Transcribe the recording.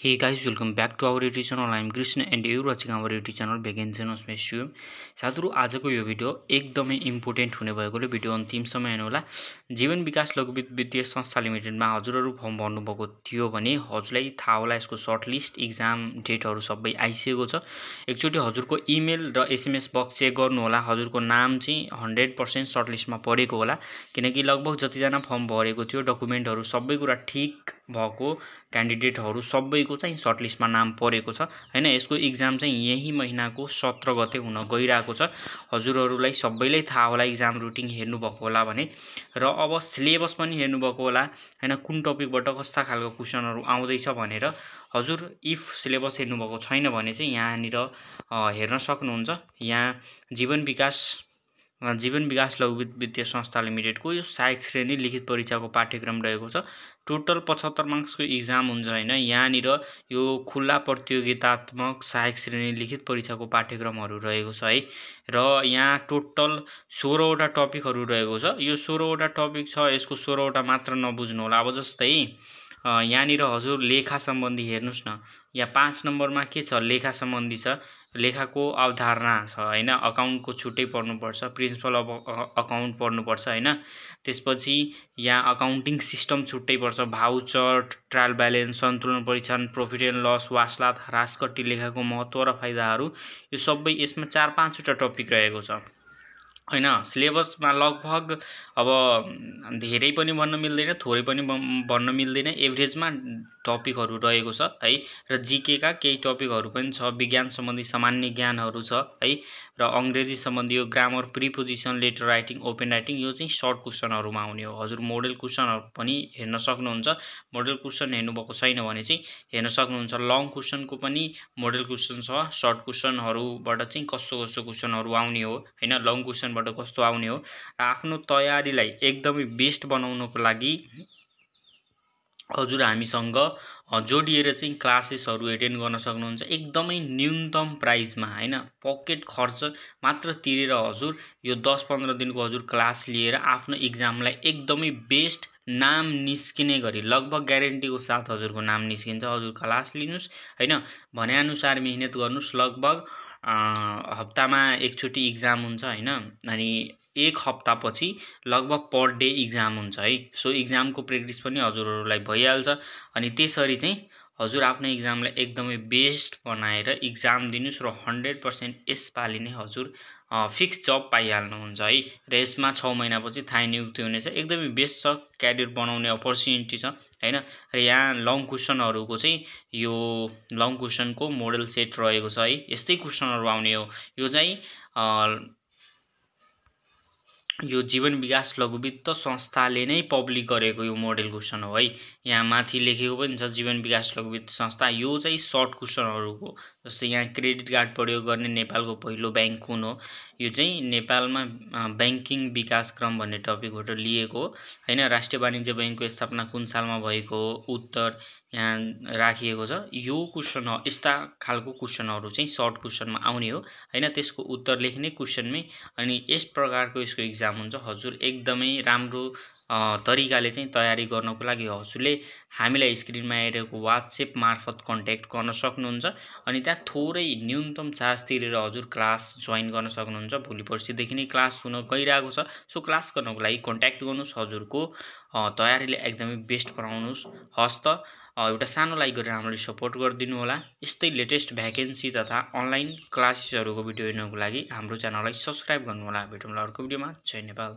Hey guys, welcome back to our YouTube channel. I am Krishna and you are watching our YouTube channel Vacancy on Space Tube. साथीहरु आजको यो video एकदमै important हुने भएकोले video अन्तिमसम्म हेर्नु होला। जीवन विकास लघु वित्तीय संस्था लिमिटेडमा हजुरहरु फर्म भर्नु भएको थियो भने हजुरलाई थाहा होला यसको सर्ट लिस्ट एक्जाम डेटहरु सबै आइसकेको छ। एकचोटी हजुरको इमेल र एसएमएस बक्स चेक गर्नु होला। हजुरको नाम चाहिँ 100% सर्ट लिस्टमा परेको होला किनकि लगभग जति जना फर्म भरेको थियो डकुमेन्टहरु सबै कुरा ठीक भएको क्यान्डिडेटहरु सबैको चाहिँ सर्ट लिस्टमा नाम परेको छ हैन। यसको एक्जाम चाहिँ यही महिनाको 17 गते हुन गइरहेको छ। हजुरहरुलाई सबैलाई थाहा होला एक्जाम रुटिन हेर्नु भएको होला भने र अब सिलेबस पनि हेर्नु भएको होला हैन। कुन टपिकबाट कस्ता खालको क्वेशनहरु आउँदैछ भनेर हजुर इफ सिलेबस हेर्नु भएको छैन भने चाहिँ यहाँ निर हेर्न सक्नुहुन्छ। यहाँ जीवन विकास लघु वित्तीय संस्था लिमिटेडको यो सहायक श्रेणी लिखित परीक्षाको पाठ्यक्रम रहेको छ। टोटल 75 मार्क्सको एक्जाम हुन्छ हैन। यहाँ निर यो खुला प्रतियोगितात्मक सहायक श्रेणी लिखित परीक्षाको पाठ्यक्रमहरु रहेको छ है। र यहाँ टोटल 16 वटा टपिकहरु रहेको छ। यो 16 वटा टपिक छ, यसको 16 वटा मात्र नबुझ्नु होला। अब जस्तै यहाँ निर हजुर लेखा सम्बन्धी हेर्नुस् न। यहाँ 5 नम्बरमा के छ, लेखा सम्बन्धी छ। लेखाको अवधारणा छ हैन। अकाउन्टको छुट्टै पढ्नुपर्छ, प्रिन्सिपल अफ अकाउन्ट पढ्नुपर्छ हैन। त्यसपछि यहाँ अकाउन्टिङ सिस्टम छुट्टै पर्छ, भाउचर, ट्रायल ब्यालेन्स, सन्तुलन परीक्षण, प्रॉफिट एन्ड लस, वासलात, ह्रासकट्टी लेखाको महत्व र फाइदाहरू, यो सबै यसमा 4-5 वटा टपिक रहेको छ हैन। सिलेबसमा लगभग अब धेरै पनि भन्न मिल्दैन, थोरै पनि भन्न मिल्दैन, एभरेजमा टपिकहरु रहेको छ है। र जीके का केही टपिकहरु पनि छ, विज्ञान सम्बन्धी सामान्य ज्ञानहरु छ है। र अंग्रेजी सम्बन्धी यो grammar, preposition, letter writing, open writing, यो चाहिँ सर्ट क्वेशनहरुमा आउने हो। हजुर मोडल क्वेशनहरु पनि हेर्न सक्नुहुन्छ। मोडल क्वेशन हेर्नु भएको छैन भने चाहिँ हेर्न सक्नुहुन्छ। लङ क्वेशनको पनि मोडल क्वेशन छ। सर्ट क्वेशनहरुबाट चाहिँ कस्तो क्वेशनहरु आउने हो हैन, लङ क्वेशनबाट कस्तो आउने हो। र आफ्नो तयारीलाई एकदमै बेस्ट बनाउनको लागि हजुर हामीसँग जोडिएर चाहिँ क्लासेसहरु एटेन्ड गर्न सक्नुहुन्छ। एकदमै न्यूनतम प्राइसमा हैन, पकेट खर्च मात्र तिरेर हजुर यो 10-15 दिनको हजुर क्लास लिएर आफ्नो एक्जामलाई एकदमै बेस्ट नाम निस्किने गरी लगभग ग्यारेन्टीको साथ हजुरको नाम निस्किन्छ। हजुर क्लास लिनुस् हैन, भने अनुसार मेहनत गर्नुस्। लगभग हप्तामा एकचोटी एक्जाम हुन्छ हैन। अनि एक हप्तापछि लगभग पर डे एक्जाम हुन्छ है। सो एक्जामको प्र्याक्टिस पनि हजुरहरुलाई भइहाल्छ। अनि त्यसरी चाहिँ हजुर आफ्नो एक्जामलाई एकदमै बेस्ट बनाएर एक्जाम दिनुस् र 100% यसपालि नै हजुर फिक्स जब पाइहाल्नुहुन्छ है। र यसमा 6 महिनापछि थाहै नियुक्ति हुनेछ। एकदमै बेस्ट छ, क्यारियर बनाउने अपर्च्युनिटी छ हैन। र यहाँ लङ क्वेशनहरुको चाहिँ यो लङ क्वेशनको मोडल सेट रहेको छ है। यस्तै क्वेशनहरु आउने हो। यो चाहिँ यो जीवन विकास लघु वित्त संस्थाले नै पब्लिक गरेको यो मोडल क्वेशन हो है। यहाँ माथि लेखेको पनि छ जीवन विकास लघु वित्त संस्था। यो चाहिँ सर्ट क्वेशनहरुको, जस्तै यहाँ क्रेडिट कार्ड प्रयोग गर्ने नेपालको पहिलो बैंक कुन हो, यो चाहिँ नेपालमा बैंकिङ विकास क्रम भन्ने टपिकबाट लिएको हो हैन। राष्ट्रिय वाणिज्य बैंकको स्थापना कुन सालमा भएको हो, उत्तर यहाँ राखिएको छ। यो क्वेशन हो, यस्ता खालको क्वेशनहरु चाहिँ सर्ट क्वेशनमा आउने हो हैन। त्यसको उत्तर लेख्ने क्वेशनमै। अनि यस प्रकारको यसको एक्जाम हुन्छ। हजुर एकदमै राम्रो तरिकाले चाहिँ तयारी गर्नको लागि हजुरले हामीलाई स्क्रिनमा हेरेको WhatsApp मार्फत कन्ट्याक्ट गर्न सक्नुहुन्छ। अनि त्यहाँ थोरै न्यूनतम चार्ज तिरेर हजुर क्लास जोइन गर्न सक्नुहुन्छ। भोलि पर्सिदेखि नै क्लास हुन गइरहेको छ। सो क्लास गर्नको लागि कन्ट्याक्ट गर्नुस्। हजुरको तयारीले एकदमै बेस्ट बनाउनुस्। हस्त एउटा सानो लाइक गरेर हामीलाई सपोर्ट गरिदिनु होला। यस्तै लेटेस्ट भ्याकेन्सी तथा अनलाइन क्लासेसहरुको भिडियो हेर्नको लागि हाम्रो च्यानललाई सब्स्क्राइब गर्नु होला। भेटौँला अर्को भिडियोमा। जय नेपाल।